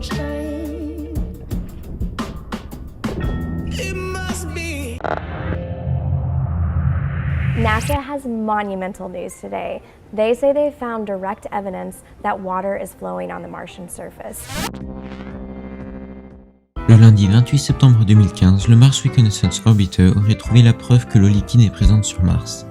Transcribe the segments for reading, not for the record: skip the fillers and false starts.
much time. It must be. NASA has monumental news today. They say they found direct evidence that water is flowing on the Martian surface. Le lundi 28 septembre 2015, le Mars Reconnaissance Orbiter aurait trouvé la preuve que l'eau liquide est présente sur Mars.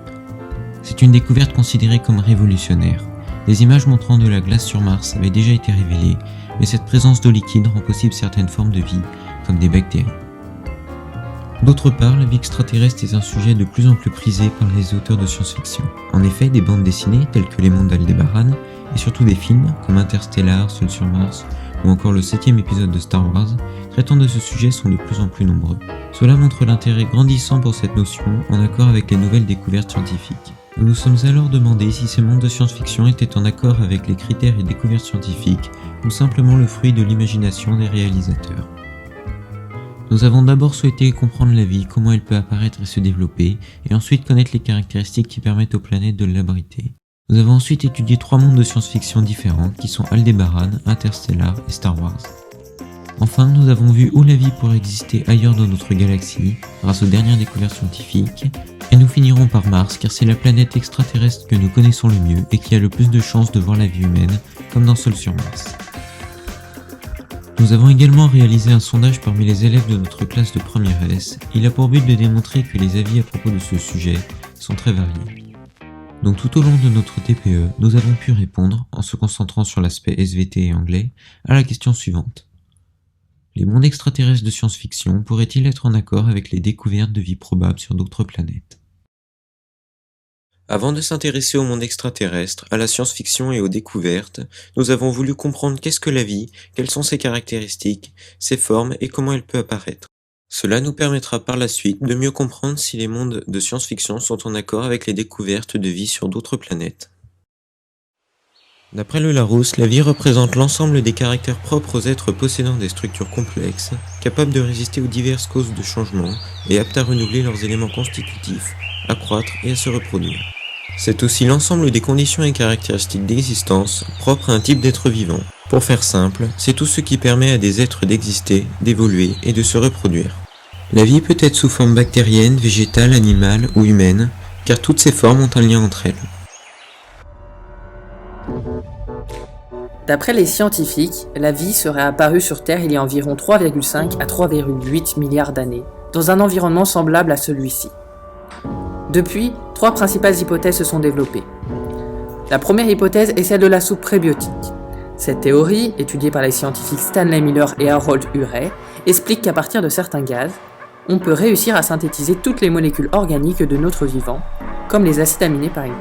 C'est une découverte considérée comme révolutionnaire. Des images montrant de la glace sur Mars avaient déjà été révélées, mais cette présence d'eau liquide rend possible certaines formes de vie, comme des bactéries. D'autre part, la vie extraterrestre est un sujet de plus en plus prisé par les auteurs de science-fiction. En effet, des bandes dessinées telles que Les Mondes d'Aldébaran, et surtout des films comme Interstellar, Seul sur Mars, ou encore le 7e épisode de Star Wars, traitant de ce sujet sont de plus en plus nombreux. Cela montre l'intérêt grandissant pour cette notion en accord avec les nouvelles découvertes scientifiques. Nous nous sommes alors demandé si ces mondes de science-fiction étaient en accord avec les critères et découvertes scientifiques ou simplement le fruit de l'imagination des réalisateurs. Nous avons d'abord souhaité comprendre la vie, comment elle peut apparaître et se développer, et ensuite connaître les caractéristiques qui permettent aux planètes de l'abriter. Nous avons ensuite étudié 3 mondes de science-fiction différents qui sont Aldébaran, Interstellar et Star Wars. Enfin, nous avons vu où la vie pourrait exister ailleurs dans notre galaxie, grâce aux dernières découvertes scientifiques, et nous finirons par Mars car c'est la planète extraterrestre que nous connaissons le mieux et qui a le plus de chances de voir la vie humaine, comme dans Seul sur Mars. Nous avons également réalisé un sondage parmi les élèves de notre classe de première S. Il a pour but de démontrer que les avis à propos de ce sujet sont très variés. Donc tout au long de notre TPE, nous avons pu répondre, en se concentrant sur l'aspect SVT et anglais, à la question suivante. Les mondes extraterrestres de science-fiction pourraient-ils être en accord avec les découvertes de vie probable sur d'autres planètes ? Avant de s'intéresser au monde extraterrestre, à la science-fiction et aux découvertes, nous avons voulu comprendre qu'est-ce que la vie, quelles sont ses caractéristiques, ses formes et comment elle peut apparaître. Cela nous permettra par la suite de mieux comprendre si les mondes de science-fiction sont en accord avec les découvertes de vie sur d'autres planètes. D'après le Larousse, la vie représente l'ensemble des caractères propres aux êtres possédant des structures complexes, capables de résister aux diverses causes de changement et aptes à renouveler leurs éléments constitutifs, à croître et à se reproduire. C'est aussi l'ensemble des conditions et caractéristiques d'existence propres à un type d'être vivant. Pour faire simple, c'est tout ce qui permet à des êtres d'exister, d'évoluer et de se reproduire. La vie peut être sous forme bactérienne, végétale, animale ou humaine, car toutes ces formes ont un lien entre elles. D'après les scientifiques, la vie serait apparue sur Terre il y a environ 3,5 à 3,8 milliards d'années, dans un environnement semblable à celui-ci. Depuis, 3 principales hypothèses se sont développées. La première hypothèse est celle de la soupe prébiotique. Cette théorie, étudiée par les scientifiques Stanley Miller et Harold Urey, explique qu'à partir de certains gaz, on peut réussir à synthétiser toutes les molécules organiques de notre vivant, comme les acides aminés par exemple.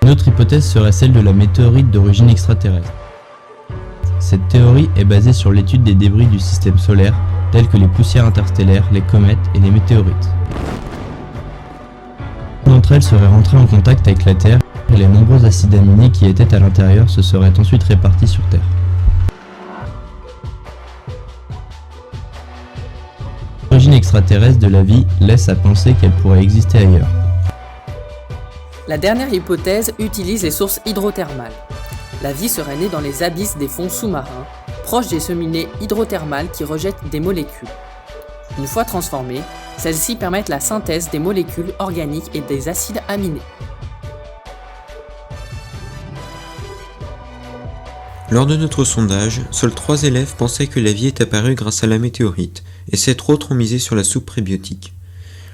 Une autre hypothèse serait celle de la météorite d'origine extraterrestre. Cette théorie est basée sur l'étude des débris du système solaire, tels que les poussières interstellaires, les comètes et les météorites. D'entre elles seraient rentrées en contact avec la Terre et les nombreux acides aminés qui étaient à l'intérieur se seraient ensuite répartis sur Terre. L'origine extraterrestre de la vie laisse à penser qu'elle pourrait exister ailleurs. La dernière hypothèse utilise les sources hydrothermales. La vie serait née dans les abysses des fonds sous-marins, proches des cheminées hydrothermales qui rejettent des molécules. Une fois transformées, celles-ci permettent la synthèse des molécules organiques et des acides aminés. Lors de notre sondage, seuls 3 élèves pensaient que la vie est apparue grâce à la météorite, et 7 autres ont misé sur la soupe prébiotique.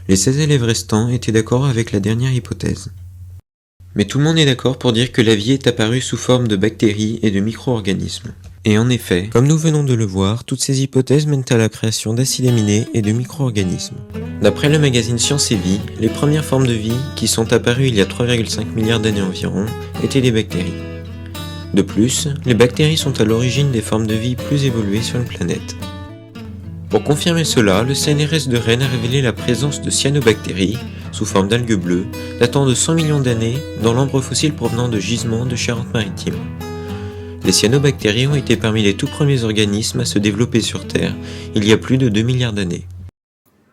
Les 16 élèves restants étaient d'accord avec la dernière hypothèse. Mais tout le monde est d'accord pour dire que la vie est apparue sous forme de bactéries et de micro-organismes. Et en effet, comme nous venons de le voir, toutes ces hypothèses mènent à la création d'acides aminés et de micro-organismes. D'après le magazine Science et Vie, les premières formes de vie qui sont apparues il y a 3,5 milliards d'années environ étaient des bactéries. De plus, les bactéries sont à l'origine des formes de vie plus évoluées sur une planète. Pour confirmer cela, le CNRS de Rennes a révélé la présence de cyanobactéries, sous forme d'algues bleues, datant de 100 millions d'années dans l'ambre fossile provenant de gisements de Charente-Maritime. Les cyanobactéries ont été parmi les tout premiers organismes à se développer sur Terre, il y a plus de 2 milliards d'années.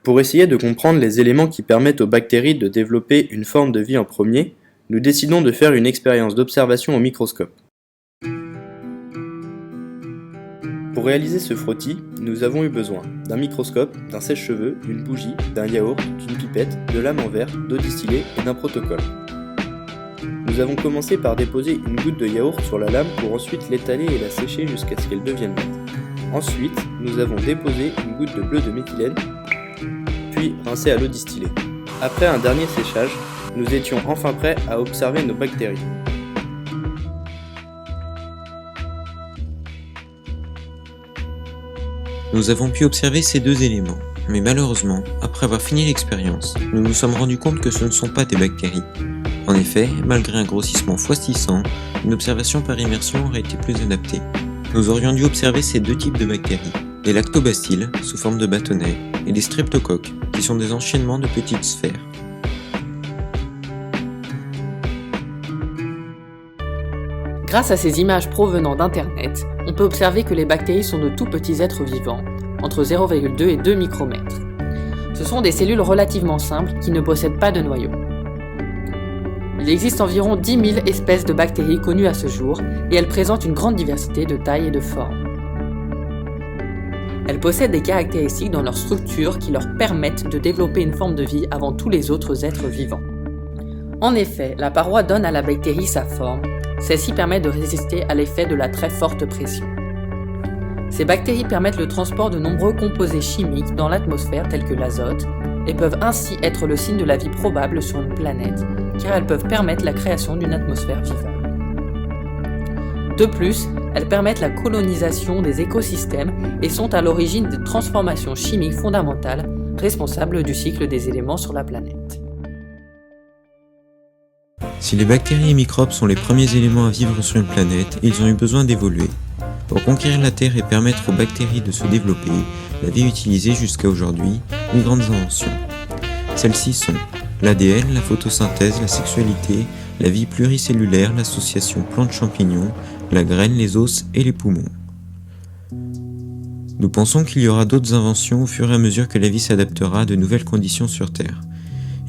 Pour essayer de comprendre les éléments qui permettent aux bactéries de développer une forme de vie en premier, nous décidons de faire une expérience d'observation au microscope. Pour réaliser ce frottis, nous avons eu besoin d'un microscope, d'un sèche-cheveux, d'une bougie, d'un yaourt, d'une pipette, de lames en verre, d'eau distillée et d'un protocole. Nous avons commencé par déposer une goutte de yaourt sur la lame pour ensuite l'étaler et la sécher jusqu'à ce qu'elle devienne mate. Ensuite, nous avons déposé une goutte de bleu de méthylène, puis rincé à l'eau distillée. Après un dernier séchage, nous étions enfin prêts à observer nos bactéries. Nous avons pu observer ces deux éléments, mais malheureusement, après avoir fini l'expérience, nous nous sommes rendus compte que ce ne sont pas des bactéries. En effet, malgré un grossissement x600, une observation par immersion aurait été plus adaptée. Nous aurions dû observer ces deux types de bactéries, les lactobacilles, sous forme de bâtonnets, et les streptocoques, qui sont des enchaînements de petites sphères. Grâce à ces images provenant d'Internet, on peut observer que les bactéries sont de tout petits êtres vivants, entre 0,2 et 2 micromètres. Ce sont des cellules relativement simples qui ne possèdent pas de noyau. Il existe environ 10 000 espèces de bactéries connues à ce jour et elles présentent une grande diversité de tailles et de formes. Elles possèdent des caractéristiques dans leur structure qui leur permettent de développer une forme de vie avant tous les autres êtres vivants. En effet, la paroi donne à la bactérie sa forme. Celle-ci permet de résister à l'effet de la très forte pression. Ces bactéries permettent le transport de nombreux composés chimiques dans l'atmosphère tels que l'azote et peuvent ainsi être le signe de la vie probable sur une planète, car elles peuvent permettre la création d'une atmosphère vivable. De plus, elles permettent la colonisation des écosystèmes et sont à l'origine des transformations chimiques fondamentales responsables du cycle des éléments sur la planète. Si les bactéries et microbes sont les premiers éléments à vivre sur une planète, ils ont eu besoin d'évoluer. Pour conquérir la Terre et permettre aux bactéries de se développer, la vie utilisée jusqu'à aujourd'hui, les grandes inventions. Celles-ci sont l'ADN, la photosynthèse, la sexualité, la vie pluricellulaire, l'association plantes-champignons, la graine, les os et les poumons. Nous pensons qu'il y aura d'autres inventions au fur et à mesure que la vie s'adaptera à de nouvelles conditions sur Terre.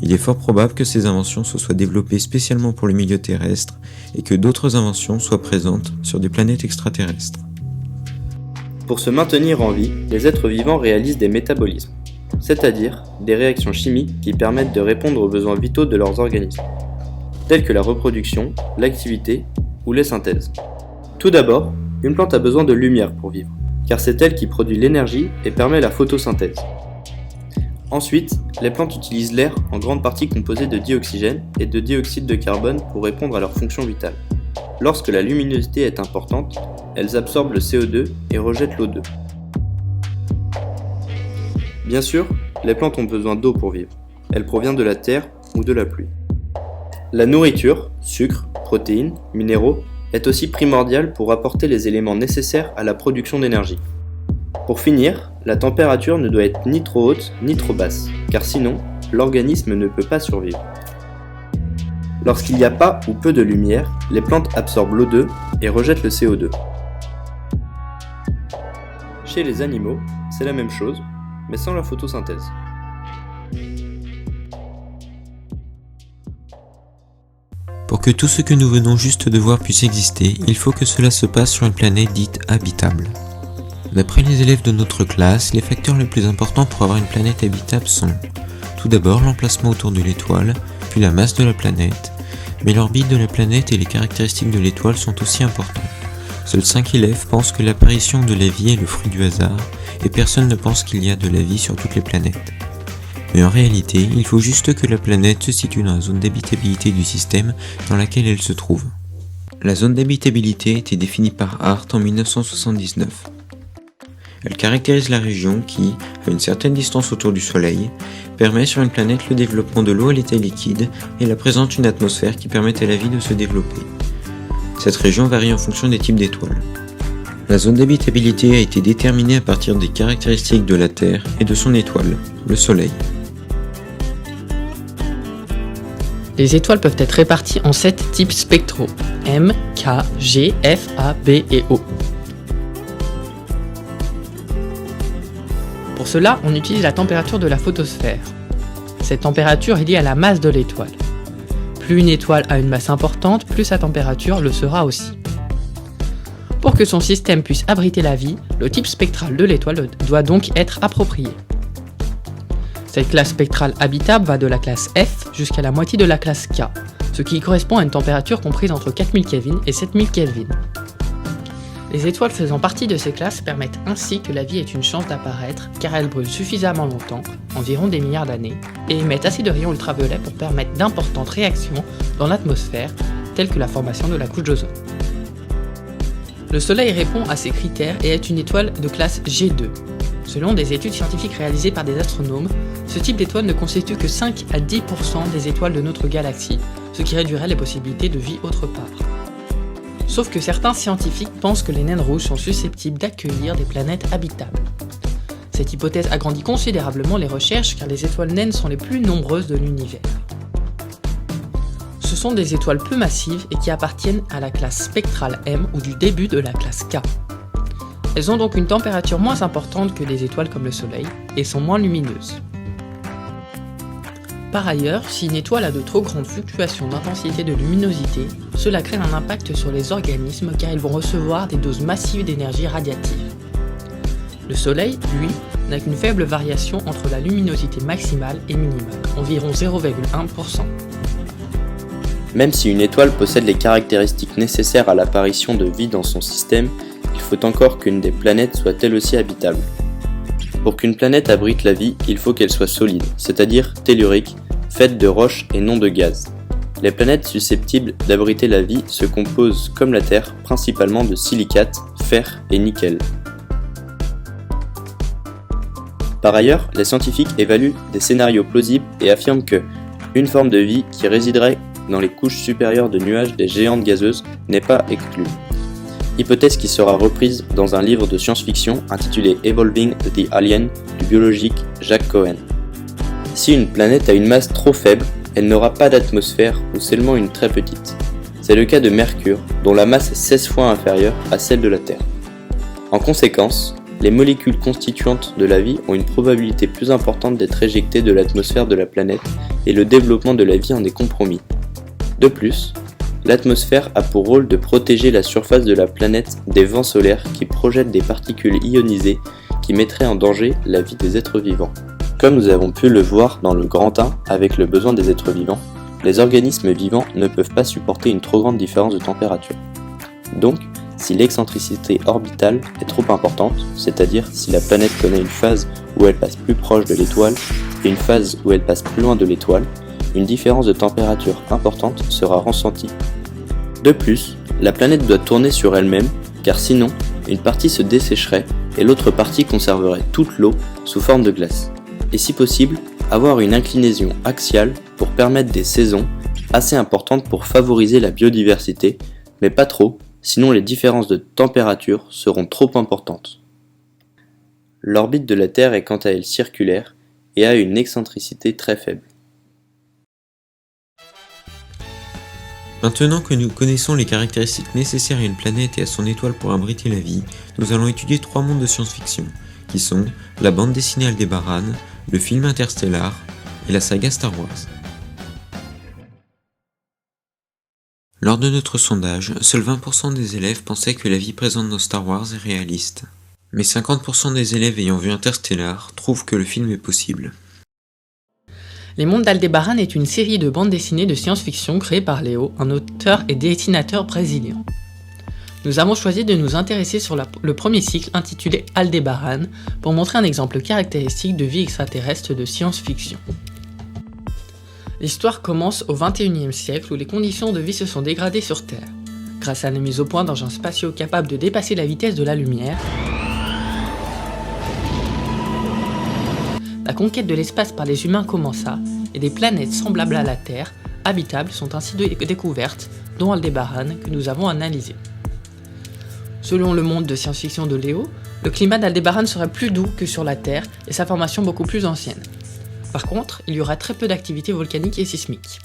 Il est fort probable que ces inventions se soient développées spécialement pour le milieu terrestre et que d'autres inventions soient présentes sur des planètes extraterrestres. Pour se maintenir en vie, les êtres vivants réalisent des métabolismes, c'est-à-dire des réactions chimiques qui permettent de répondre aux besoins vitaux de leurs organismes, tels que la reproduction, l'activité ou les synthèses. Tout d'abord, une plante a besoin de lumière pour vivre, car c'est elle qui produit l'énergie et permet la photosynthèse. Ensuite, les plantes utilisent l'air en grande partie composé de dioxygène et de dioxyde de carbone pour répondre à leurs fonctions vitales. Lorsque la luminosité est importante, elles absorbent le CO2 et rejettent l'O2. Bien sûr, les plantes ont besoin d'eau pour vivre. Elle provient de la terre ou de la pluie. La nourriture, sucre, protéines, minéraux, est aussi primordiale pour apporter les éléments nécessaires à la production d'énergie. Pour finir, la température ne doit être ni trop haute ni trop basse, car sinon, l'organisme ne peut pas survivre. Lorsqu'il n'y a pas ou peu de lumière, les plantes absorbent l'O2 et rejettent le CO2. Chez les animaux, c'est la même chose, mais sans la photosynthèse. Pour que tout ce que nous venons juste de voir puisse exister, il faut que cela se passe sur une planète dite habitable. D'après les élèves de notre classe, les facteurs les plus importants pour avoir une planète habitable sont tout d'abord l'emplacement autour de l'étoile, puis la masse de la planète, mais l'orbite de la planète et les caractéristiques de l'étoile sont aussi importants. Seuls 5 élèves pensent que l'apparition de la vie est le fruit du hasard, et personne ne pense qu'il y a de la vie sur toutes les planètes. Mais en réalité, il faut juste que la planète se situe dans la zone d'habitabilité du système dans laquelle elle se trouve. La zone d'habitabilité a été définie par Hart en 1979. Elle caractérise la région qui, à une certaine distance autour du Soleil, permet sur une planète le développement de l'eau à l'état liquide et la présence d'une atmosphère qui permet à la vie de se développer. Cette région varie en fonction des types d'étoiles. La zone d'habitabilité a été déterminée à partir des caractéristiques de la Terre et de son étoile, le Soleil. Les étoiles peuvent être réparties en 7 types spectraux, M, K, G, F, A, B et O. Pour cela, on utilise la température de la photosphère. Cette température est liée à la masse de l'étoile. Plus une étoile a une masse importante, plus sa température le sera aussi. Pour que son système puisse abriter la vie, le type spectral de l'étoile doit donc être approprié. Cette classe spectrale habitable va de la classe F jusqu'à la moitié de la classe K, ce qui correspond à une température comprise entre 4000 Kelvin et 7000 Kelvin. Les étoiles faisant partie de ces classes permettent ainsi que la vie ait une chance d'apparaître car elles brûlent suffisamment longtemps, environ des milliards d'années, et émettent assez de rayons ultraviolets pour permettre d'importantes réactions dans l'atmosphère, telles que la formation de la couche d'ozone. Le Soleil répond à ces critères et est une étoile de classe G2. Selon des études scientifiques réalisées par des astronomes, ce type d'étoile ne constitue que 5 à 10% des étoiles de notre galaxie, ce qui réduirait les possibilités de vie autre part. Sauf que certains scientifiques pensent que les naines rouges sont susceptibles d'accueillir des planètes habitables. Cette hypothèse agrandit considérablement les recherches car les étoiles naines sont les plus nombreuses de l'univers. Ce sont des étoiles peu massives et qui appartiennent à la classe spectrale M ou du début de la classe K. Elles ont donc une température moins importante que des étoiles comme le Soleil et sont moins lumineuses. Par ailleurs, si une étoile a de trop grandes fluctuations d'intensité de luminosité, cela crée un impact sur les organismes car ils vont recevoir des doses massives d'énergie radiative. Le Soleil, lui, n'a qu'une faible variation entre la luminosité maximale et minimale, environ 0,1%. Même si une étoile possède les caractéristiques nécessaires à l'apparition de vie dans son système, il faut encore qu'une des planètes soit elle aussi habitable. Pour qu'une planète abrite la vie, il faut qu'elle soit solide, c'est-à-dire tellurique, faite de roches et non de gaz. Les planètes susceptibles d'abriter la vie se composent, comme la Terre, principalement de silicates, fer et nickel. Par ailleurs, les scientifiques évaluent des scénarios plausibles et affirment que une forme de vie qui résiderait dans les couches supérieures de nuages des géantes gazeuses n'est pas exclue. Hypothèse qui sera reprise dans un livre de science-fiction intitulé Evolving the Alien du biologique Jack Cohen. Si une planète a une masse trop faible, elle n'aura pas d'atmosphère ou seulement une très petite. C'est le cas de Mercure, dont la masse est 16 fois inférieure à celle de la Terre. En conséquence, les molécules constituantes de la vie ont une probabilité plus importante d'être éjectées de l'atmosphère de la planète et le développement de la vie en est compromis. De plus, l'atmosphère a pour rôle de protéger la surface de la planète des vents solaires qui projettent des particules ionisées qui mettraient en danger la vie des êtres vivants. Comme nous avons pu le voir dans le grand 1 avec le besoin des êtres vivants, les organismes vivants ne peuvent pas supporter une trop grande différence de température. Donc, si l'excentricité orbitale est trop importante, c'est-à-dire si la planète connaît une phase où elle passe plus proche de l'étoile et une phase où elle passe plus loin de l'étoile, une différence de température importante sera ressentie. De plus, la planète doit tourner sur elle-même, car sinon, une partie se dessécherait et l'autre partie conserverait toute l'eau sous forme de glace. Et si possible, avoir une inclinaison axiale pour permettre des saisons assez importantes pour favoriser la biodiversité, mais pas trop, sinon les différences de température seront trop importantes. L'orbite de la Terre est quant à elle circulaire et a une excentricité très faible. Maintenant que nous connaissons les caractéristiques nécessaires à une planète et à son étoile pour abriter la vie, nous allons étudier 3 mondes de science-fiction, qui sont la bande dessinée Aldébaran, le film Interstellar et la saga Star Wars. Lors de notre sondage, seuls 20% des élèves pensaient que la vie présente dans Star Wars est réaliste. Mais 50% des élèves ayant vu Interstellar trouvent que le film est possible. Les Mondes d'Aldébaran est une série de bandes dessinées de science-fiction créée par Léo, un auteur et dessinateur brésilien. Nous avons choisi de nous intéresser sur le premier cycle intitulé Aldébaran pour montrer un exemple caractéristique de vie extraterrestre de science-fiction. L'histoire commence au XXIe siècle où les conditions de vie se sont dégradées sur Terre. Grâce à la mise au point d'engins spatiaux capables de dépasser la vitesse de la lumière, la conquête de l'espace par les humains commença et des planètes semblables à la Terre, habitables, sont ainsi découvertes, dont Aldébaran que nous avons analysé. Selon le monde de science-fiction de Léo, le climat d'Aldébaran serait plus doux que sur la Terre et sa formation beaucoup plus ancienne. Par contre, il y aura très peu d'activité volcanique et sismique.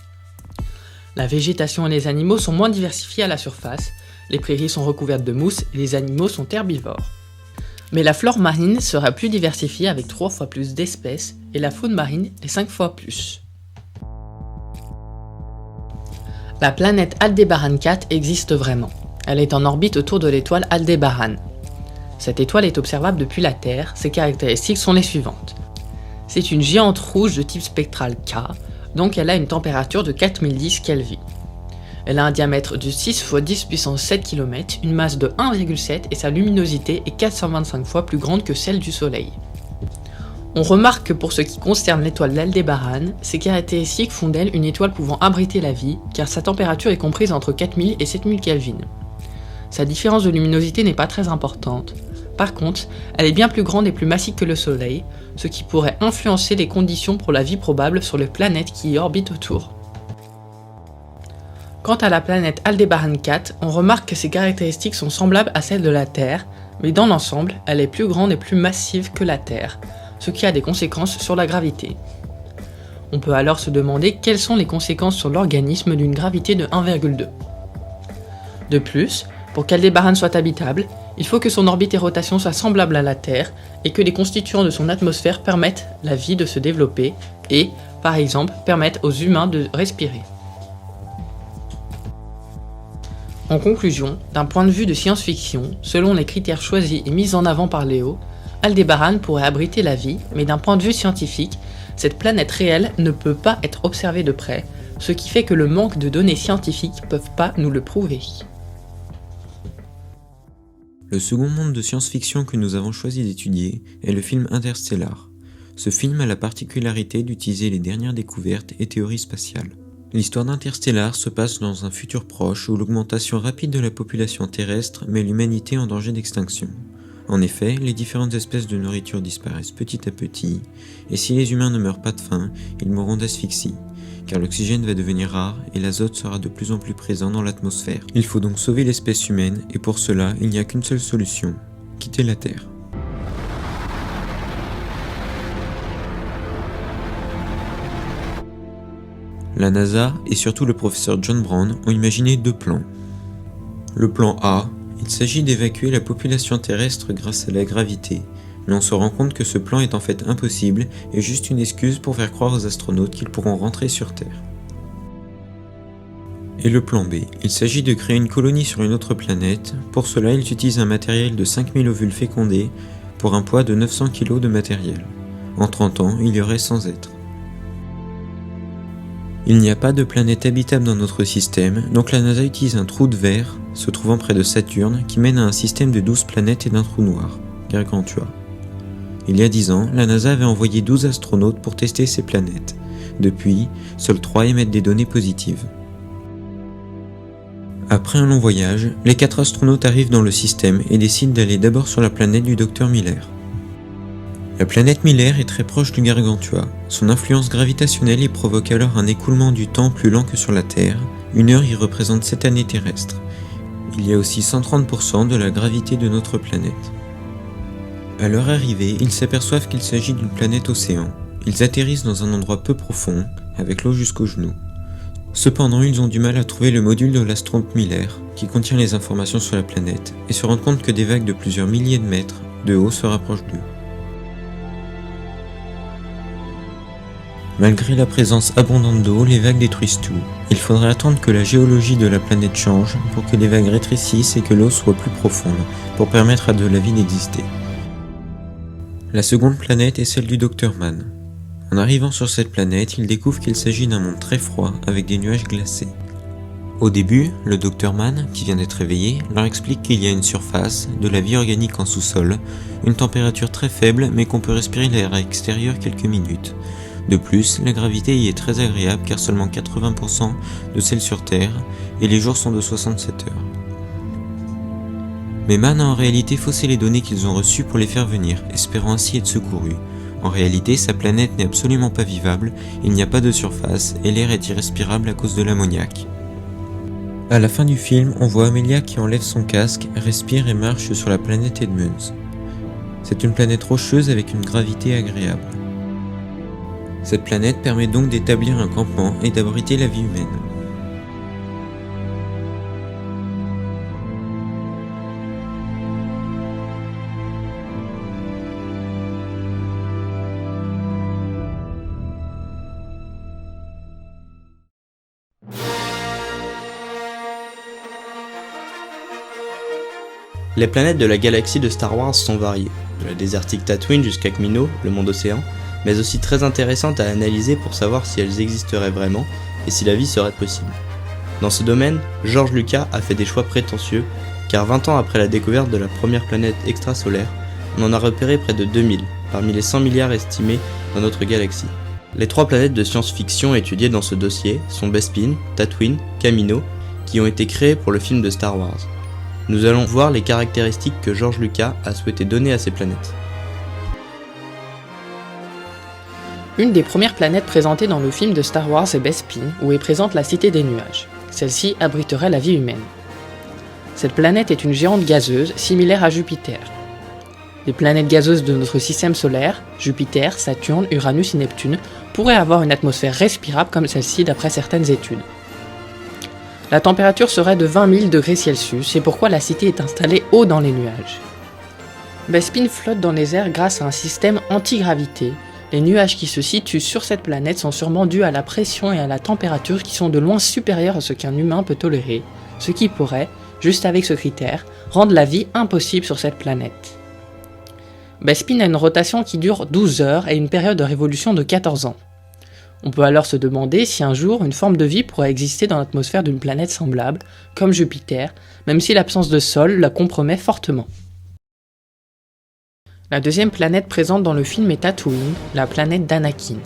La végétation et les animaux sont moins diversifiés à la surface, les prairies sont recouvertes de mousse et les animaux sont herbivores. Mais la flore marine sera plus diversifiée avec 3 fois plus d'espèces et la faune marine est 5 fois plus. La planète Aldébaran 4 existe vraiment. Elle est en orbite autour de l'étoile Aldébaran. Cette étoile est observable depuis la Terre, ses caractéristiques sont les suivantes. C'est une géante rouge de type spectral K, donc elle a une température de 4010 Kelvin. Elle a un diamètre de 6 x 10 puissance 7 km, une masse de 1,7 et sa luminosité est 425 fois plus grande que celle du Soleil. On remarque que pour ce qui concerne l'étoile d'Aldébaran, ses caractéristiques font d'elle une étoile pouvant abriter la vie, car sa température est comprise entre 4000 et 7000 Kelvin. Sa différence de luminosité n'est pas très importante. Par contre, elle est bien plus grande et plus massive que le Soleil, ce qui pourrait influencer les conditions pour la vie probable sur les planètes qui y orbitent autour. Quant à la planète Aldébaran 4, on remarque que ses caractéristiques sont semblables à celles de la Terre, mais dans l'ensemble, elle est plus grande et plus massive que la Terre, ce qui a des conséquences sur la gravité. On peut alors se demander quelles sont les conséquences sur l'organisme d'une gravité de 1,2. De plus, pour qu'Aldébaran soit habitable, il faut que son orbite et rotation soient semblables à la Terre et que les constituants de son atmosphère permettent la vie de se développer et, par exemple, permettent aux humains de respirer. En conclusion, d'un point de vue de science-fiction, selon les critères choisis et mis en avant par Léo, Aldébaran pourrait abriter la vie, mais d'un point de vue scientifique, cette planète réelle ne peut pas être observée de près, ce qui fait que le manque de données scientifiques ne peuvent pas nous le prouver. Le second monde de science-fiction que nous avons choisi d'étudier est le film Interstellar. Ce film a la particularité d'utiliser les dernières découvertes et théories spatiales. L'histoire d'Interstellar se passe dans un futur proche où l'augmentation rapide de la population terrestre met l'humanité en danger d'extinction. En effet, les différentes espèces de nourriture disparaissent petit à petit, et si les humains ne meurent pas de faim, ils mourront d'asphyxie, car l'oxygène va devenir rare et l'azote sera de plus en plus présent dans l'atmosphère. Il faut donc sauver l'espèce humaine, et pour cela, il n'y a qu'une seule solution, quitter la Terre. La NASA et surtout le professeur John Brown ont imaginé deux plans. Le plan A, il s'agit d'évacuer la population terrestre grâce à la gravité, mais on se rend compte que ce plan est en fait impossible et juste une excuse pour faire croire aux astronautes qu'ils pourront rentrer sur Terre. Et le plan B, il s'agit de créer une colonie sur une autre planète. Pour cela, ils utilisent un matériel de 5000 ovules fécondés pour un poids de 900 kg de matériel. En 30 ans, il y aurait 100 êtres. Il n'y a pas de planète habitable dans notre système, donc la NASA utilise un trou de verre se trouvant près de Saturne qui mène à un système de 12 planètes et d'un trou noir, Gargantua. Il y a 10 ans, la NASA avait envoyé 12 astronautes pour tester ces planètes. Depuis, seuls 3 émettent des données positives. Après un long voyage, les 4 astronautes arrivent dans le système et décident d'aller d'abord sur la planète du Dr Miller. La planète Miller est très proche du Gargantua. Son influence gravitationnelle y provoque alors un écoulement du temps plus lent que sur la Terre. Une heure y représente 7 années terrestres. Il y a aussi 130% de la gravité de notre planète. À leur arrivée, ils s'aperçoivent qu'il s'agit d'une planète océan. Ils atterrissent dans un endroit peu profond, avec l'eau jusqu'aux genoux. Cependant, ils ont du mal à trouver le module de l'astronaute Miller, qui contient les informations sur la planète, et se rendent compte que des vagues de plusieurs milliers de mètres de haut se rapprochent d'eux. Malgré la présence abondante d'eau, les vagues détruisent tout. Il faudrait attendre que la géologie de la planète change pour que les vagues rétrécissent et que l'eau soit plus profonde, pour permettre à de la vie d'exister. La seconde planète est celle du Dr Mann. En arrivant sur cette planète, ils découvrent qu'il s'agit d'un monde très froid avec des nuages glacés. Au début, le Dr Mann, qui vient d'être réveillé, leur explique qu'il y a une surface, de la vie organique en sous-sol, une température très faible mais qu'on peut respirer l'air extérieur quelques minutes. De plus, la gravité y est très agréable car seulement 80% de celle sur Terre et les jours sont de 67 heures. Mais Mann a en réalité faussé les données qu'ils ont reçues pour les faire venir, espérant ainsi être secourus. En réalité, sa planète n'est absolument pas vivable, il n'y a pas de surface et l'air est irrespirable à cause de l'ammoniac. À la fin du film, on voit Amelia qui enlève son casque, respire et marche sur la planète Edmunds. C'est une planète rocheuse avec une gravité agréable. Cette planète permet donc d'établir un campement et d'abriter la vie humaine. Les planètes de la galaxie de Star Wars sont variées, de la désertique Tatooine jusqu'à Kamino, le monde océan, mais aussi très intéressantes à analyser pour savoir si elles existeraient vraiment et si la vie serait possible. Dans ce domaine, George Lucas a fait des choix prétentieux, car 20 ans après la découverte de la première planète extrasolaire, on en a repéré près de 2000, parmi les 100 milliards estimés dans notre galaxie. Les 3 planètes de science-fiction étudiées dans ce dossier sont Bespin, Tatooine, Kamino, qui ont été créées pour le film de Star Wars. Nous allons voir les caractéristiques que George Lucas a souhaité donner à ces planètes. Une des premières planètes présentées dans le film de Star Wars est Bespin, où est présente la Cité des Nuages. Celle-ci abriterait la vie humaine. Cette planète est une géante gazeuse, similaire à Jupiter. Les planètes gazeuses de notre système solaire, Jupiter, Saturne, Uranus et Neptune, pourraient avoir une atmosphère respirable comme celle-ci d'après certaines études. La température serait de 20 000 degrés Celsius, c'est pourquoi la cité est installée haut dans les nuages. Bespin flotte dans les airs grâce à un système anti-gravité. Les nuages qui se situent sur cette planète sont sûrement dus à la pression et à la température qui sont de loin supérieures à ce qu'un humain peut tolérer, ce qui pourrait, juste avec ce critère, rendre la vie impossible sur cette planète. Bespin a une rotation qui dure 12 heures et une période de révolution de 14 ans. On peut alors se demander si un jour une forme de vie pourrait exister dans l'atmosphère d'une planète semblable, comme Jupiter, même si l'absence de sol la compromet fortement. La deuxième planète présente dans le film est Tatooine, la planète d'Anakin.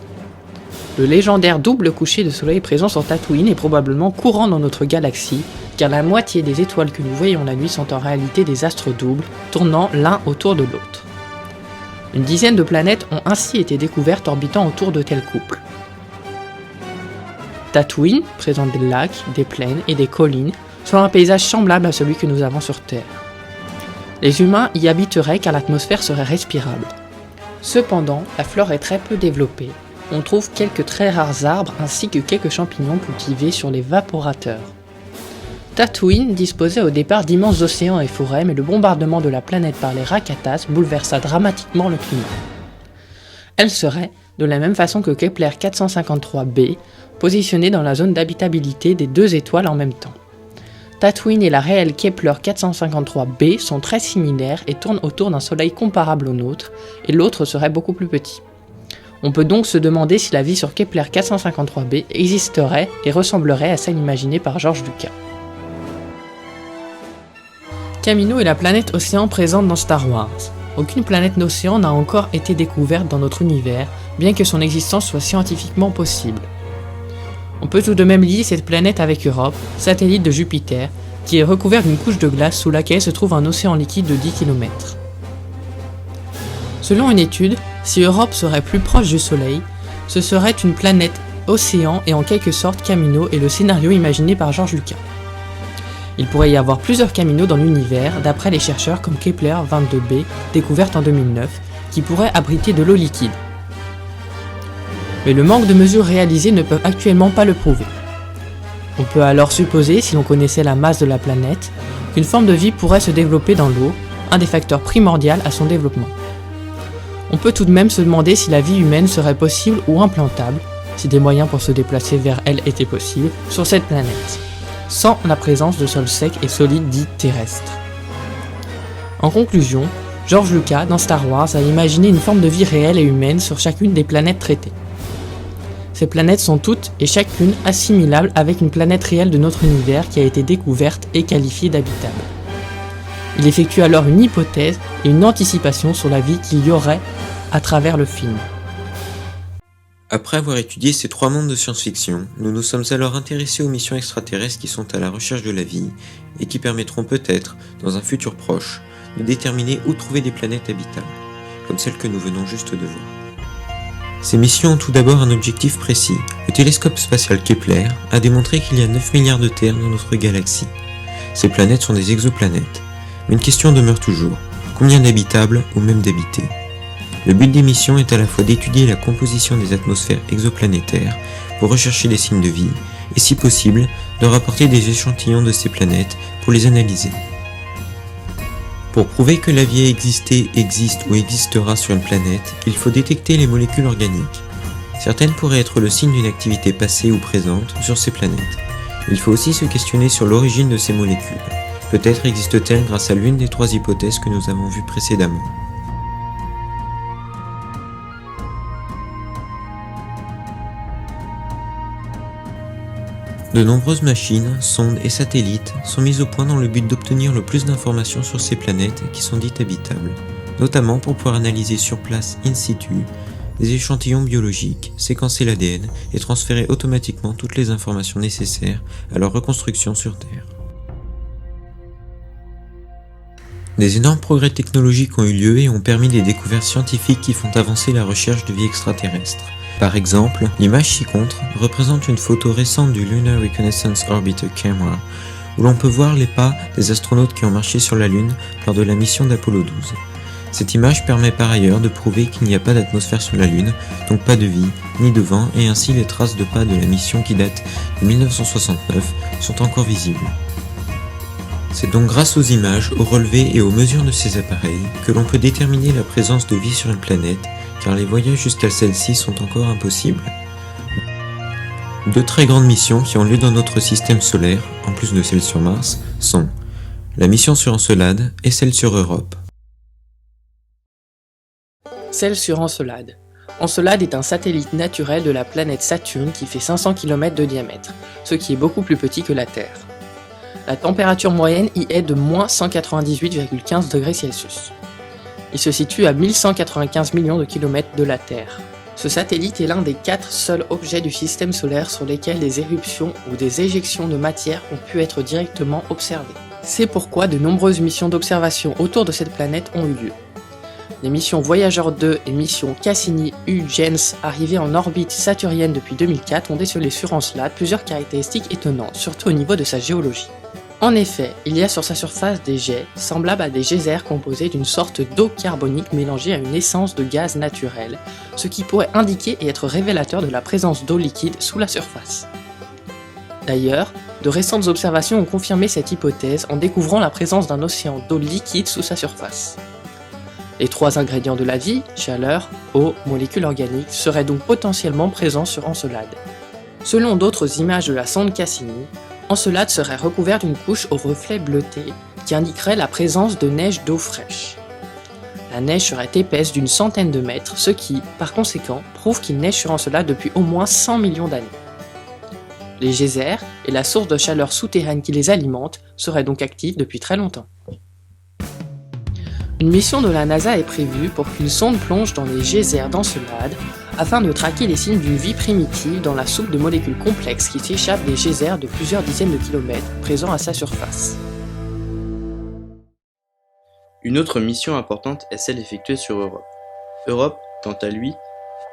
Le légendaire double coucher de soleil présent sur Tatooine est probablement courant dans notre galaxie, car la moitié des étoiles que nous voyons la nuit sont en réalité des astres doubles, tournant l'un autour de l'autre. Une dizaine de planètes ont ainsi été découvertes orbitant autour de tels couples. Tatooine présente des lacs, des plaines et des collines, selon un paysage semblable à celui que nous avons sur Terre. Les humains y habiteraient car l'atmosphère serait respirable. Cependant, la flore est très peu développée. On trouve quelques très rares arbres ainsi que quelques champignons cultivés sur les vaporateurs. Tatooine disposait au départ d'immenses océans et forêts, mais le bombardement de la planète par les Rakatas bouleversa dramatiquement le climat. Elle serait, de la même façon que Kepler 453b, positionnée dans la zone d'habitabilité des 2 étoiles en même temps. Tatooine et la réelle Kepler 453b sont très similaires et tournent autour d'un soleil comparable au nôtre, et l'autre serait beaucoup plus petit. On peut donc se demander si la vie sur Kepler 453b existerait et ressemblerait à celle imaginée par George Lucas. Kamino est la planète océan présente dans Star Wars. Aucune planète d'océan n'a encore été découverte dans notre univers, bien que son existence soit scientifiquement possible. On peut tout de même lier cette planète avec Europe, satellite de Jupiter, qui est recouvert d'une couche de glace sous laquelle se trouve un océan liquide de 10 km. Selon une étude, si Europe serait plus proche du Soleil, ce serait une planète océan et en quelque sorte Kamino est le scénario imaginé par George Lucas. Il pourrait y avoir plusieurs Kaminos dans l'univers, d'après les chercheurs comme Kepler 22b, découverte en 2009, qui pourraient abriter de l'eau liquide. Mais le manque de mesures réalisées ne peuvent actuellement pas le prouver. On peut alors supposer, si l'on connaissait la masse de la planète, qu'une forme de vie pourrait se développer dans l'eau, un des facteurs primordiaux à son développement. On peut tout de même se demander si la vie humaine serait possible ou implantable, si des moyens pour se déplacer vers elle étaient possibles, sur cette planète, sans la présence de sol sec et solide dit terrestre. En conclusion, George Lucas, dans Star Wars, a imaginé une forme de vie réelle et humaine sur chacune des planètes traitées. Ces planètes sont toutes et chacune assimilables avec une planète réelle de notre univers qui a été découverte et qualifiée d'habitable. Il effectue alors une hypothèse et une anticipation sur la vie qu'il y aurait à travers le film. Après avoir étudié ces 3 mondes de science-fiction, nous nous sommes alors intéressés aux missions extraterrestres qui sont à la recherche de la vie et qui permettront peut-être, dans un futur proche, de déterminer où trouver des planètes habitables, comme celle que nous venons juste de voir. Ces missions ont tout d'abord un objectif précis. Le télescope spatial Kepler a démontré qu'il y a 9 milliards de terres dans notre galaxie. Ces planètes sont des exoplanètes, mais une question demeure toujours, combien d'habitables ou même d'habités ? Le but des missions est à la fois d'étudier la composition des atmosphères exoplanétaires pour rechercher des signes de vie, et si possible, de rapporter des échantillons de ces planètes pour les analyser. Pour prouver que la vie a existé, existe ou existera sur une planète, il faut détecter les molécules organiques. Certaines pourraient être le signe d'une activité passée ou présente sur ces planètes. Il faut aussi se questionner sur l'origine de ces molécules. Peut-être existe-t-elle grâce à l'une des 3 hypothèses que nous avons vues précédemment. De nombreuses machines, sondes et satellites sont mises au point dans le but d'obtenir le plus d'informations sur ces planètes qui sont dites habitables, notamment pour pouvoir analyser sur place in situ des échantillons biologiques, séquencer l'ADN et transférer automatiquement toutes les informations nécessaires à leur reconstruction sur Terre. Des énormes progrès technologiques ont eu lieu et ont permis des découvertes scientifiques qui font avancer la recherche de vie extraterrestre. Par exemple, l'image ci-contre représente une photo récente du Lunar Reconnaissance Orbiter Camera, où l'on peut voir les pas des astronautes qui ont marché sur la Lune lors de la mission d'Apollo 12. Cette image permet par ailleurs de prouver qu'il n'y a pas d'atmosphère sur la Lune, donc pas de vie, ni de vent, et ainsi les traces de pas de la mission qui date de 1969 sont encore visibles. C'est donc grâce aux images, aux relevés et aux mesures de ces appareils que l'on peut déterminer la présence de vie sur une planète, car les voyages jusqu'à celle-ci sont encore impossibles. 2 très grandes missions qui ont lieu dans notre système solaire, en plus de celle sur Mars, sont la mission sur Encelade et celle sur Europe. Celle sur Encelade. Encelade est un satellite naturel de la planète Saturne qui fait 500 km de diamètre, ce qui est beaucoup plus petit que la Terre. La température moyenne y est de moins 198,15 degrés Celsius. Il se situe à 1195 millions de kilomètres de la Terre. Ce satellite est l'un des 4 seuls objets du système solaire sur lesquels des éruptions ou des éjections de matière ont pu être directement observées. C'est pourquoi de nombreuses missions d'observation autour de cette planète ont eu lieu. Les missions Voyager 2 et mission Cassini-Huygens arrivées en orbite saturnienne depuis 2004 ont décelé sur Encelade plusieurs caractéristiques étonnantes, surtout au niveau de sa géologie. En effet, il y a sur sa surface des jets, semblables à des geysers composés d'une sorte d'eau carbonique mélangée à une essence de gaz naturel, ce qui pourrait indiquer et être révélateur de la présence d'eau liquide sous la surface. D'ailleurs, de récentes observations ont confirmé cette hypothèse en découvrant la présence d'un océan d'eau liquide sous sa surface. Les 3 ingrédients de la vie, chaleur, eau, molécules organiques, seraient donc potentiellement présents sur Encelade. Selon d'autres images de la sonde Cassini, Encelade serait recouvert d'une couche au reflet bleuté qui indiquerait la présence de neige d'eau fraîche. La neige serait épaisse d'une centaine de mètres, ce qui, par conséquent, prouve qu'il neige sur Encelade depuis au moins 100 millions d'années. Les geysers et la source de chaleur souterraine qui les alimente seraient donc actifs depuis très longtemps. Une mission de la NASA est prévue pour qu'une sonde plonge dans les geysers d'Encelade afin de traquer les signes d'une vie primitive dans la soupe de molécules complexes qui s'échappent des geysers de plusieurs dizaines de kilomètres présents à sa surface. Une autre mission importante est celle effectuée sur Europe. Europe, quant à lui,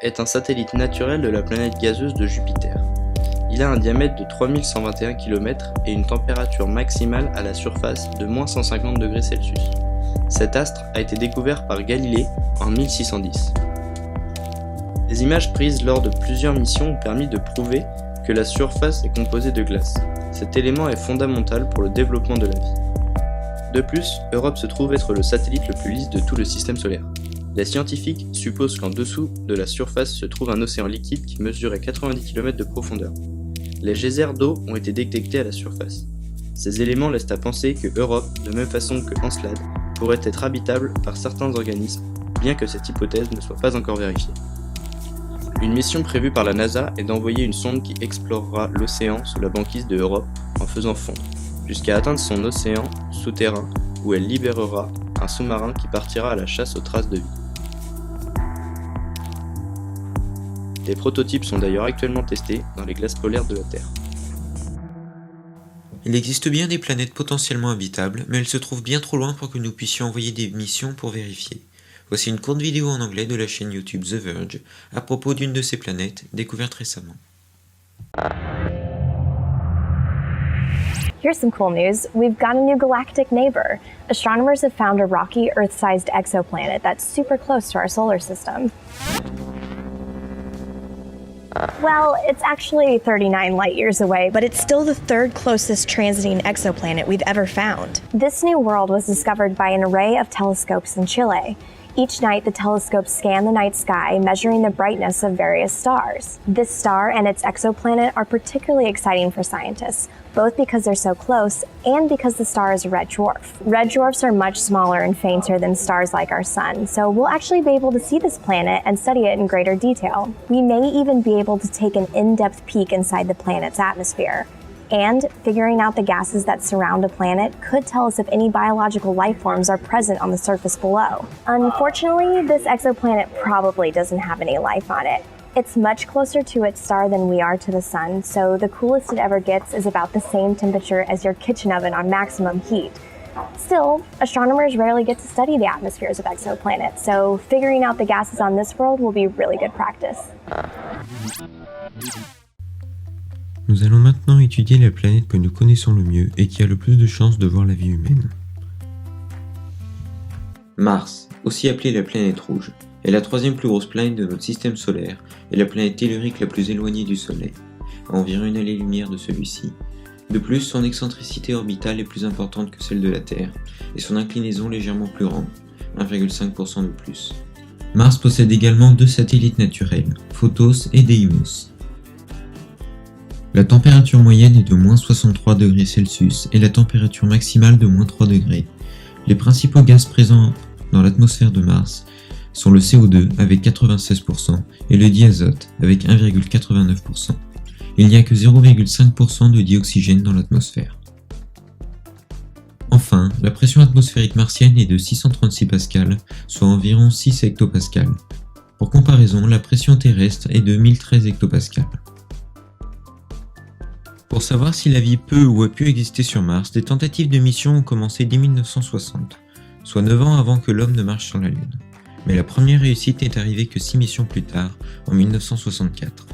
est un satellite naturel de la planète gazeuse de Jupiter. Il a un diamètre de 3121 km et une température maximale à la surface de moins 150 degrés Celsius. Cet astre a été découvert par Galilée en 1610. Les images prises lors de plusieurs missions ont permis de prouver que la surface est composée de glace. Cet élément est fondamental pour le développement de la vie. De plus, Europe se trouve être le satellite le plus lisse de tout le système solaire. Les scientifiques supposent qu'en dessous de la surface se trouve un océan liquide qui mesurait 90 km de profondeur. Les geysers d'eau ont été détectés à la surface. Ces éléments laissent à penser que Europe, de même façon que Encelade, pourrait être habitable par certains organismes, bien que cette hypothèse ne soit pas encore vérifiée. Une mission prévue par la NASA est d'envoyer une sonde qui explorera l'océan sous la banquise de Europe en faisant fondre, jusqu'à atteindre son océan souterrain où elle libérera un sous-marin qui partira à la chasse aux traces de vie. Des prototypes sont d'ailleurs actuellement testés dans les glaces polaires de la Terre. Il existe bien des planètes potentiellement habitables, mais elles se trouvent bien trop loin pour que nous puissions envoyer des missions pour vérifier. Voici une courte vidéo en anglais de la chaîne YouTube The Verge à propos d'une de ces planètes découverte récemment. Here's some cool news. We've got a new galactic neighbor. Astronomers have found a rocky, Earth-sized exoplanet that's super close to our solar system. Well, it's actually 39 light years away, but it's still the 3rd closest transiting exoplanet we've ever found. This new world was discovered by an array of telescopes in Chile. Each night, the telescopes scan the night sky, measuring the brightness of various stars. This star and its exoplanet are particularly exciting for scientists, both because they're so close and because the star is a red dwarf. Red dwarfs are much smaller and fainter than stars like our sun, so we'll actually be able to see this planet and study it in greater detail. We may even be able to take an in-depth peek inside the planet's atmosphere. And figuring out the gases that surround a planet could tell us if any biological life forms are present on the surface below. Unfortunately, this exoplanet probably doesn't have any life on it. It's much closer to its star than we are to the sun, so the coolest it ever gets is about the same temperature as your kitchen oven on maximum heat. Still, astronomers rarely get to study the atmospheres of exoplanets, so figuring out the gases on this world will be really good practice. Nous allons maintenant étudier la planète que nous connaissons le mieux et qui a le plus de chances de voir la vie humaine. Mars, aussi appelée la planète rouge, est la troisième plus grosse planète de notre système solaire et la planète tellurique la plus éloignée du Soleil, à environ une année-lumière de celui-ci. De plus, son excentricité orbitale est plus importante que celle de la Terre et son inclinaison légèrement plus grande, 1,5% de plus. Mars possède également deux satellites naturels, Phobos et Deimos. La température moyenne est de moins 63 degrés Celsius et la température maximale de moins 3 degrés. Les principaux gaz présents dans l'atmosphère de Mars sont le CO2 avec 96% et le diazote avec 1,89%. Il n'y a que 0,5% de dioxygène dans l'atmosphère. Enfin, la pression atmosphérique martienne est de 636 pascal, soit environ 6 hectopascales. Pour comparaison, la pression terrestre est de 1013 hectopascales. Pour savoir si la vie peut ou a pu exister sur Mars, des tentatives de mission ont commencé dès 1960, soit 9 ans avant que l'homme ne marche sur la Lune. Mais la première réussite n'est arrivée que 6 missions plus tard, en 1964.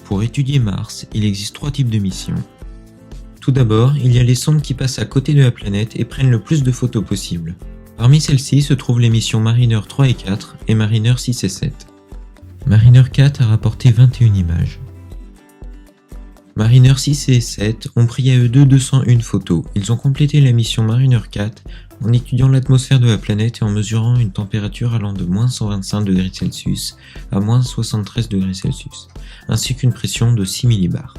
Pour étudier Mars, il existe 3 types de missions. Tout d'abord, il y a les sondes qui passent à côté de la planète et prennent le plus de photos possible. Parmi celles-ci se trouvent les missions Mariner 3 et 4 et Mariner 6 et 7. Mariner 4 a rapporté 21 images. Mariner 6 et 7 ont pris à eux deux 201 photos. Ils ont complété la mission Mariner 4 en étudiant l'atmosphère de la planète et en mesurant une température allant de moins 125 degrés Celsius à moins 73 degrés Celsius, ainsi qu'une pression de 6 millibars.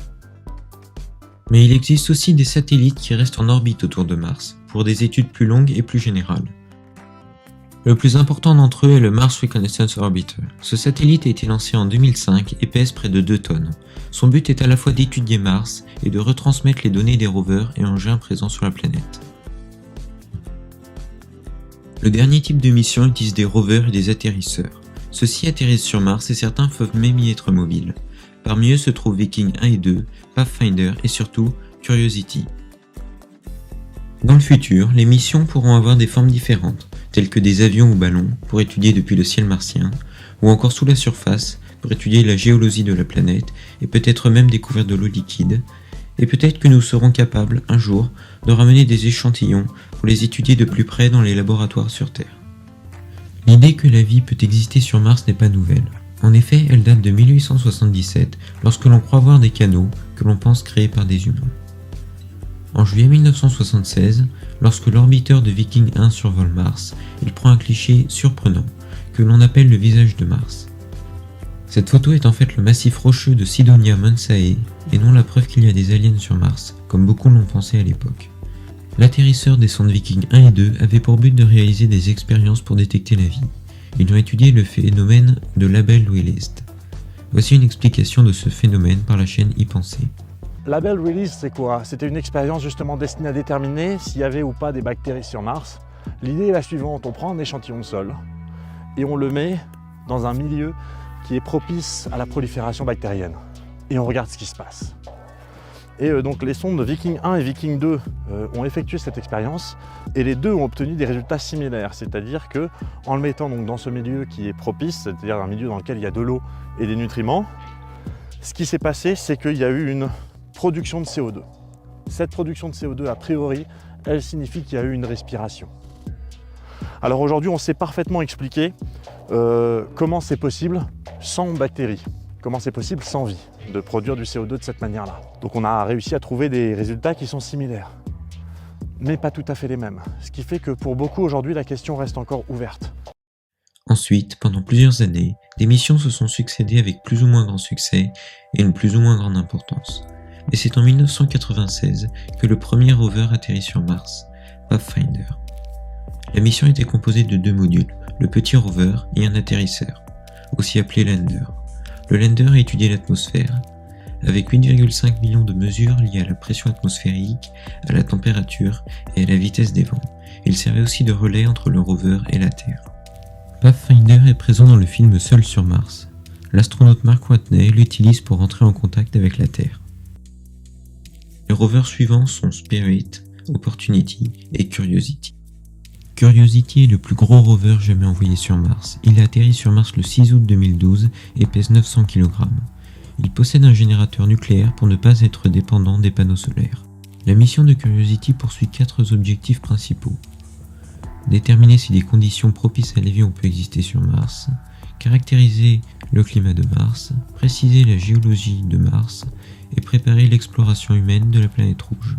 Mais il existe aussi des satellites qui restent en orbite autour de Mars, pour des études plus longues et plus générales. Le plus important d'entre eux est le Mars Reconnaissance Orbiter. Ce satellite a été lancé en 2005 et pèse près de 2 tonnes. Son but est à la fois d'étudier Mars et de retransmettre les données des rovers et engins présents sur la planète. Le dernier type de mission utilise des rovers et des atterrisseurs. Ceux-ci atterrissent sur Mars et certains peuvent même y être mobiles. Parmi eux se trouvent Viking 1 et 2, Pathfinder et surtout Curiosity. Dans le futur, les missions pourront avoir des formes différentes, telles que des avions ou ballons pour étudier depuis le ciel martien, ou encore sous la surface pour étudier la géologie de la planète et peut-être même découvrir de l'eau liquide, et peut-être que nous serons capables, un jour, de ramener des échantillons pour les étudier de plus près dans les laboratoires sur Terre. L'idée que la vie peut exister sur Mars n'est pas nouvelle. En effet, elle date de 1877, lorsque l'on croit voir des canaux que l'on pense créés par des humains. En juillet 1976, lorsque l'orbiteur de Viking 1 survole Mars, il prend un cliché surprenant, que l'on appelle le visage de Mars. Cette photo est en fait le massif rocheux de Cydonia Monsae, et non la preuve qu'il y a des aliens sur Mars, comme beaucoup l'ont pensé à l'époque. L'atterrisseur des sondes Viking 1 et 2 avait pour but de réaliser des expériences pour détecter la vie. Ils ont étudié le phénomène de Labelle Released. Voici une explication de ce phénomène par la chaîne y-penser. Labelle Released, c'est quoi? C'était une expérience justement destinée à déterminer s'il y avait ou pas des bactéries sur Mars. L'idée est la suivante, on prend un échantillon de sol et on le met dans un milieu qui est propice à la prolifération bactérienne. Et on regarde ce qui se passe. Et donc les sondes Viking 1 et Viking 2 ont effectué cette expérience et les deux ont obtenu des résultats similaires. C'est-à-dire qu'en le mettant donc dans ce milieu qui est propice, c'est-à-dire un milieu dans lequel il y a de l'eau et des nutriments, ce qui s'est passé, c'est qu'il y a eu une production de CO2. Cette production de CO2, a priori, elle signifie qu'il y a eu une respiration. Alors aujourd'hui, on sait parfaitement expliquer comment c'est possible sans bactéries, comment c'est possible sans vie, de produire du CO2 de cette manière-là. Donc on a réussi à trouver des résultats qui sont similaires. mais pas tout à fait les mêmes. Ce qui fait que pour beaucoup aujourd'hui, la question reste encore ouverte. Ensuite, pendant plusieurs années, des missions se sont succédées avec plus ou moins grand succès et une plus ou moins grande importance. Et c'est en 1996 que le premier rover atterrit sur Mars, Pathfinder. La mission était composée de 2 modules, le petit rover et un atterrisseur, aussi appelé lander. Le lander étudiait l'atmosphère, avec 8,5 millions de mesures liées à la pression atmosphérique, à la température et à la vitesse des vents. Il servait aussi de relais entre le rover et la Terre. Pathfinder est présent dans le film Seul sur Mars. L'astronaute Mark Watney l'utilise pour entrer en contact avec la Terre. Les rovers suivants sont Spirit, Opportunity et Curiosity. Curiosity est le plus gros rover jamais envoyé sur Mars. Il a atterri sur Mars le 6 août 2012 et pèse 900 kg. Il possède un générateur nucléaire pour ne pas être dépendant des panneaux solaires. La mission de Curiosity poursuit 4 objectifs principaux. Déterminer si des conditions propices à la vie ont pu exister sur Mars, caractériser le climat de Mars, préciser la géologie de Mars et préparer l'exploration humaine de la planète rouge.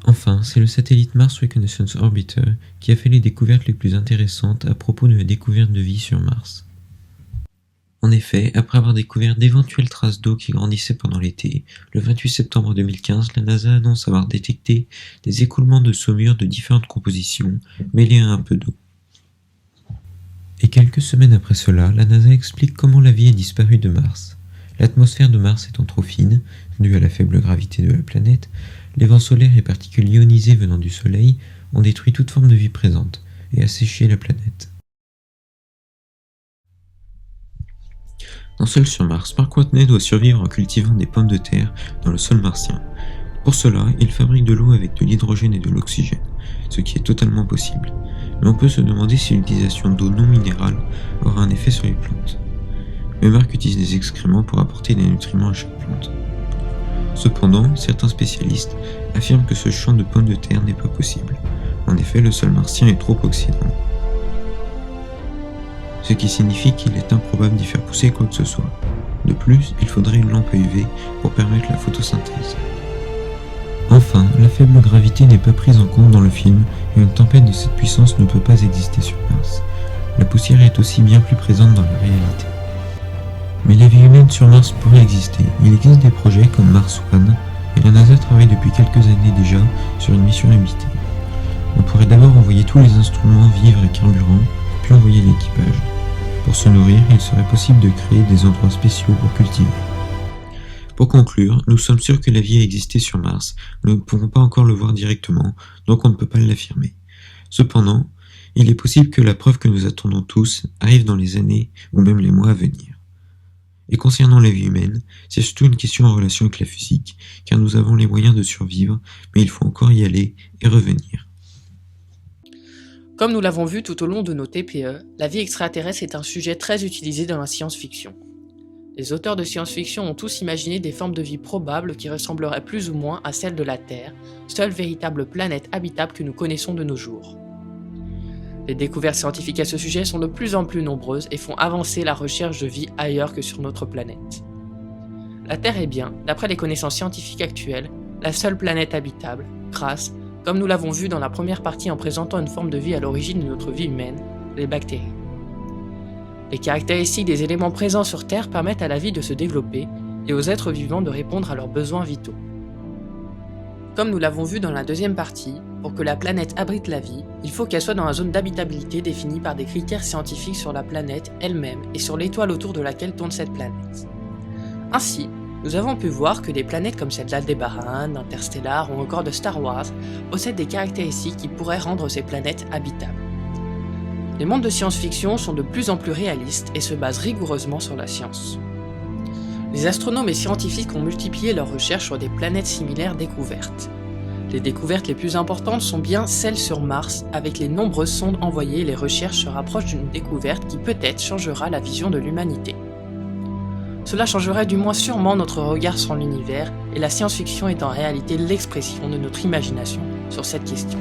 Enfin, c'est le satellite Mars Reconnaissance Orbiter qui a fait les découvertes les plus intéressantes à propos de la découverte de vie sur Mars. En effet, après avoir découvert d'éventuelles traces d'eau qui grandissaient pendant l'été, le 28 septembre 2015, la NASA annonce avoir détecté des écoulements de saumure de différentes compositions, mêlés à un peu d'eau. Et quelques semaines après cela, la NASA explique comment la vie a disparu de Mars. L'atmosphère de Mars étant trop fine, due à la faible gravité de la planète, les vents solaires et particules ionisées venant du Soleil ont détruit toute forme de vie présente et asséché la planète. Dans Seul sur Mars, Mark Watney doit survivre en cultivant des pommes de terre dans le sol martien. Pour cela, il fabrique de l'eau avec de l'hydrogène et de l'oxygène, ce qui est totalement possible. Mais on peut se demander si l'utilisation d'eau non minérale aura un effet sur les plantes. Mais Mark utilise des excréments pour apporter des nutriments à chaque plante. Cependant, certains spécialistes affirment que ce champ de pommes de terre n'est pas possible. En effet, le sol martien est trop oxydant. Ce qui signifie qu'il est improbable d'y faire pousser quoi que ce soit. De plus, il faudrait une lampe à UV pour permettre la photosynthèse. Enfin, la faible gravité n'est pas prise en compte dans le film et une tempête de cette puissance ne peut pas exister sur Mars. La poussière est aussi bien plus présente dans la réalité. Mais la vie humaine sur Mars pourrait exister. Il existe des projets comme Mars One et la NASA travaille depuis quelques années déjà sur une mission habitée. On pourrait d'abord envoyer tous les instruments, vivres et carburants, puis envoyer l'équipage. Pour se nourrir, il serait possible de créer des endroits spéciaux pour cultiver. Pour conclure, nous sommes sûrs que la vie a existé sur Mars, nous ne pouvons pas encore le voir directement, donc on ne peut pas l'affirmer. Cependant, il est possible que la preuve que nous attendons tous arrive dans les années ou même les mois à venir. Et concernant la vie humaine, c'est surtout une question en relation avec la physique, car nous avons les moyens de survivre, mais il faut encore y aller et revenir. Comme nous l'avons vu tout au long de nos TPE, la vie extraterrestre est un sujet très utilisé dans la science-fiction. Les auteurs de science-fiction ont tous imaginé des formes de vie probables qui ressembleraient plus ou moins à celles de la Terre, seule véritable planète habitable que nous connaissons de nos jours. Les découvertes scientifiques à ce sujet sont de plus en plus nombreuses et font avancer la recherche de vie ailleurs que sur notre planète. La Terre est bien, d'après les connaissances scientifiques actuelles, la seule planète habitable, grâce, comme nous l'avons vu dans la première partie en présentant une forme de vie à l'origine de notre vie humaine, les bactéries. Les caractéristiques des éléments présents sur Terre permettent à la vie de se développer et aux êtres vivants de répondre à leurs besoins vitaux. Comme nous l'avons vu dans la deuxième partie, pour que la planète abrite la vie, il faut qu'elle soit dans la zone d'habitabilité définie par des critères scientifiques sur la planète elle-même et sur l'étoile autour de laquelle tourne cette planète. Ainsi, nous avons pu voir que des planètes comme celle d'Aldébaran, d'Interstellar ou encore de Star Wars possèdent des caractéristiques qui pourraient rendre ces planètes habitables. Les mondes de science-fiction sont de plus en plus réalistes et se basent rigoureusement sur la science. Les astronomes et scientifiques ont multiplié leurs recherches sur des planètes similaires découvertes. Les découvertes les plus importantes sont bien celles sur Mars, avec les nombreuses sondes envoyées, les recherches se rapprochent d'une découverte qui peut-être changera la vision de l'humanité. Cela changerait du moins sûrement notre regard sur l'univers, et la science-fiction est en réalité l'expression de notre imagination sur cette question.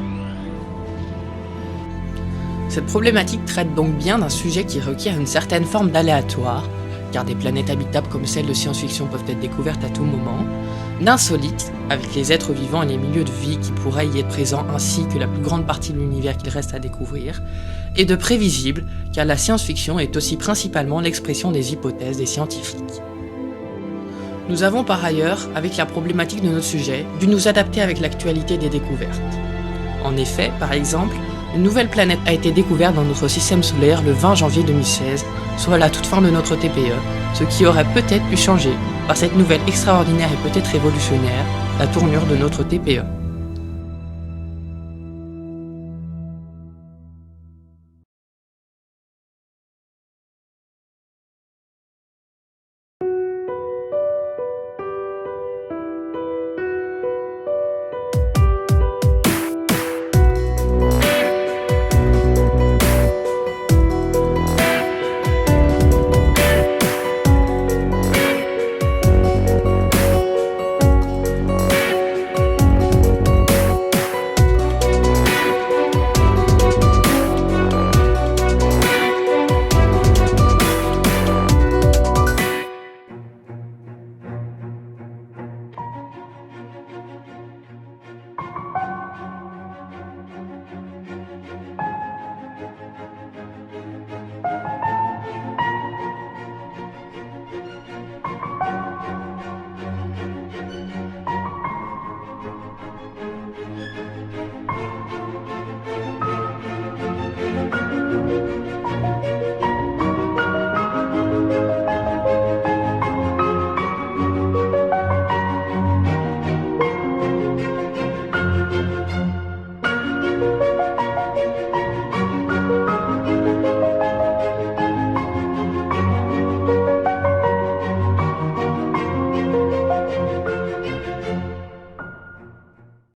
Cette problématique traite donc bien d'un sujet qui requiert une certaine forme d'aléatoire, car des planètes habitables comme celles de science-fiction peuvent être découvertes à tout moment, d'insolite avec les êtres vivants et les milieux de vie qui pourraient y être présents ainsi que la plus grande partie de l'univers qu'il reste à découvrir, et de prévisible, car la science-fiction est aussi principalement l'expression des hypothèses des scientifiques. Nous avons par ailleurs, avec la problématique de notre sujet, dû nous adapter avec l'actualité des découvertes. En effet, par exemple, une nouvelle planète a été découverte dans notre système solaire le 20 janvier 2016, soit à la toute fin de notre TPE, ce qui aurait peut-être pu changer, par cette nouvelle extraordinaire et peut-être révolutionnaire, la tournure de notre TPE.